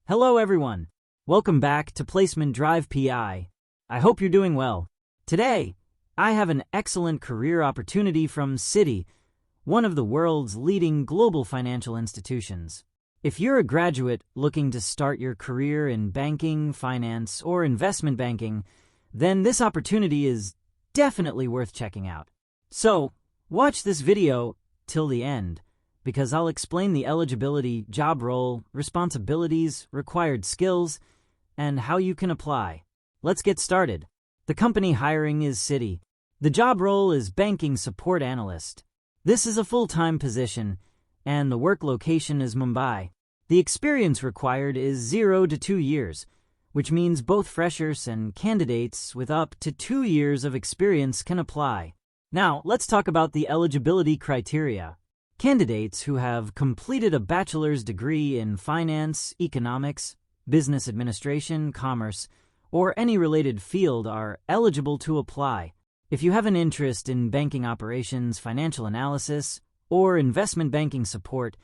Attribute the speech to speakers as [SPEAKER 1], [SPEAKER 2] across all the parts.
[SPEAKER 1] Hello everyone. Welcome back to PlacementDrivePI. I hope you're doing well. Today, I have an excellent career opportunity from Citi, one of the world's leading global financial institutions. If you're a graduate looking to start your career in banking, finance, or investment banking, then this opportunity is definitely worth checking out. So, watch this video till the end, because I'll explain the eligibility, job role, responsibilities, required skills, and how you can apply. Let's get started. The company hiring is Citi. The job role is Banking Support Analyst. This is a full-time position, and the work location is Mumbai. The experience required is 0 to 2 years, which means both freshers and candidates with up to 2 years of experience can apply. Now, let's talk about the eligibility criteria. Candidates who have completed a bachelor's degree in finance, economics, business administration, commerce, or any related field are eligible to apply. If you have an interest in banking operations, financial analysis, or investment banking support,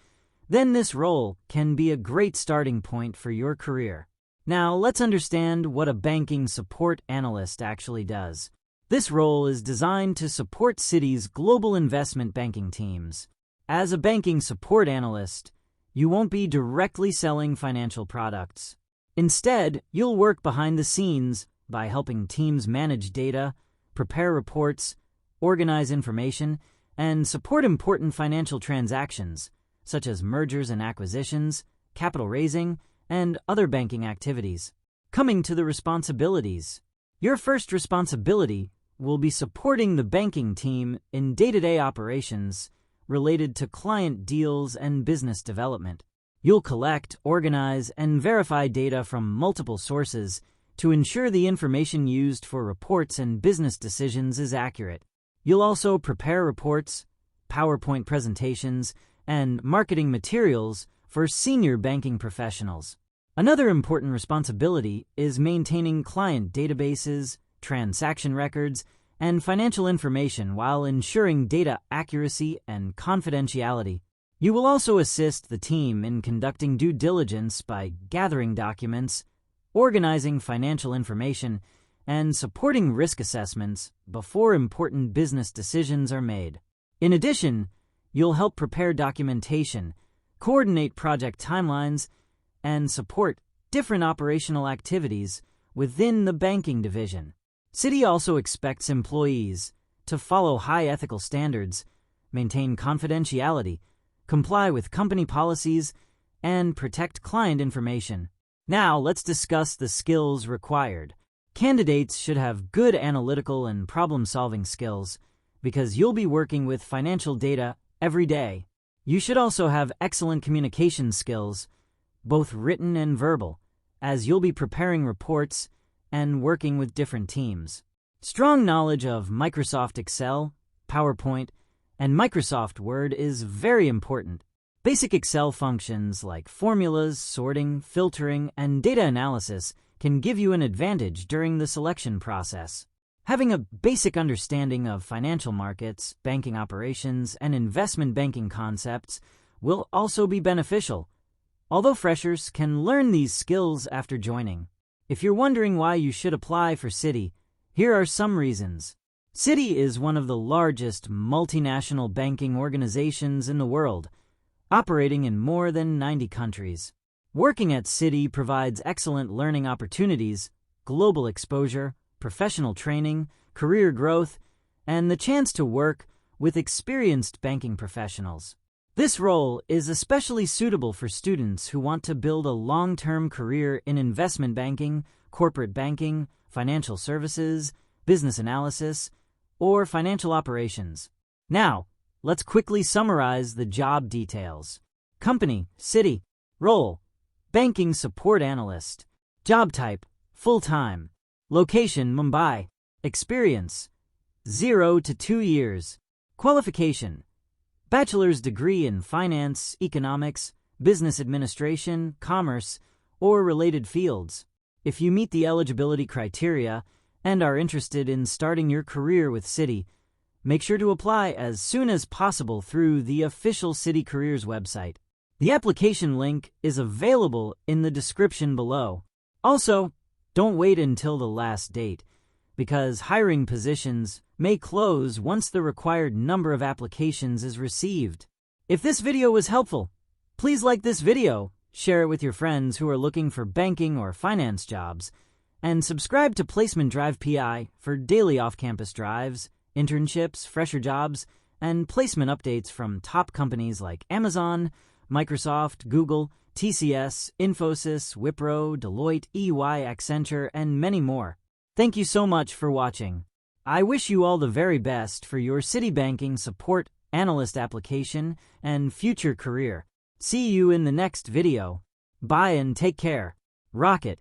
[SPEAKER 1] then this role can be a great starting point for your career. Now, let's understand what a banking support analyst actually does. This role is designed to support Citi's global investment banking teams. As a banking support analyst, you won't be directly selling financial products. Instead, you'll work behind the scenes by helping teams manage data, prepare reports, organize information, and support important financial transactions, such as mergers and acquisitions, capital raising, and other banking activities. Coming to the responsibilities. Your first responsibility will be supporting the banking team in day-to-day operations related to client deals and business development. You'll collect, organize, and verify data from multiple sources to ensure the information used for reports and business decisions is accurate. You'll also prepare reports, PowerPoint presentations, and marketing materials for senior banking professionals. Another important responsibility is maintaining client databases, transaction records, and financial information while ensuring data accuracy and confidentiality. You will also assist the team in conducting due diligence by gathering documents, organizing financial information, and supporting risk assessments before important business decisions are made. In addition, you'll help prepare documentation, coordinate project timelines, and support different operational activities within the banking division. Citi also expects employees to follow high ethical standards, maintain confidentiality, comply with company policies, and protect client information. Now, let's discuss the skills required. Candidates should have good analytical and problem-solving skills because you'll be working with financial data every day. You should also have excellent communication skills, both written and verbal, as you'll be preparing reports and working with different teams. Strong knowledge of Microsoft Excel, PowerPoint, and Microsoft Word is very important. Basic Excel functions like formulas, sorting, filtering, and data analysis can give you an advantage during the selection process. Having a basic understanding of financial markets, banking operations, and investment banking concepts will also be beneficial, although freshers can learn these skills after joining. If you're wondering why you should apply for Citi, here are some reasons. Citi is one of the largest multinational banking organizations in the world, operating in more than 90 countries. Working at Citi provides excellent learning opportunities, global exposure, professional training, career growth, and the chance to work with experienced banking professionals. This role is especially suitable for students who want to build a long-term career in investment banking, corporate banking, financial services, business analysis, or financial operations. Now, let's quickly summarize the job details. Company, Citi. Role, Banking Support Analyst. Job type, full-time. Location, Mumbai. Experience, 0 to 2 years. Qualification, bachelor's degree in finance, economics, business administration, commerce, or related fields. If you meet the eligibility criteria and are interested in starting your career with Citi, make sure to apply as soon as possible through the official Citi Careers website. The application link is available in the description below. Also, don't wait until the last date, because hiring positions may close once the required number of applications is received. If this video was helpful, please like this video, share it with your friends who are looking for banking or finance jobs, and subscribe to PlacementDrivePI for daily off-campus drives, internships, fresher jobs, and placement updates from top companies like Amazon, Microsoft, Google, TCS, Infosys, Wipro, Deloitte, EY, Accenture, and many more. Thank you so much for watching. I wish you all the very best for your Citi Banking Support Analyst application and future career. See you in the next video. Bye and take care. Rock it.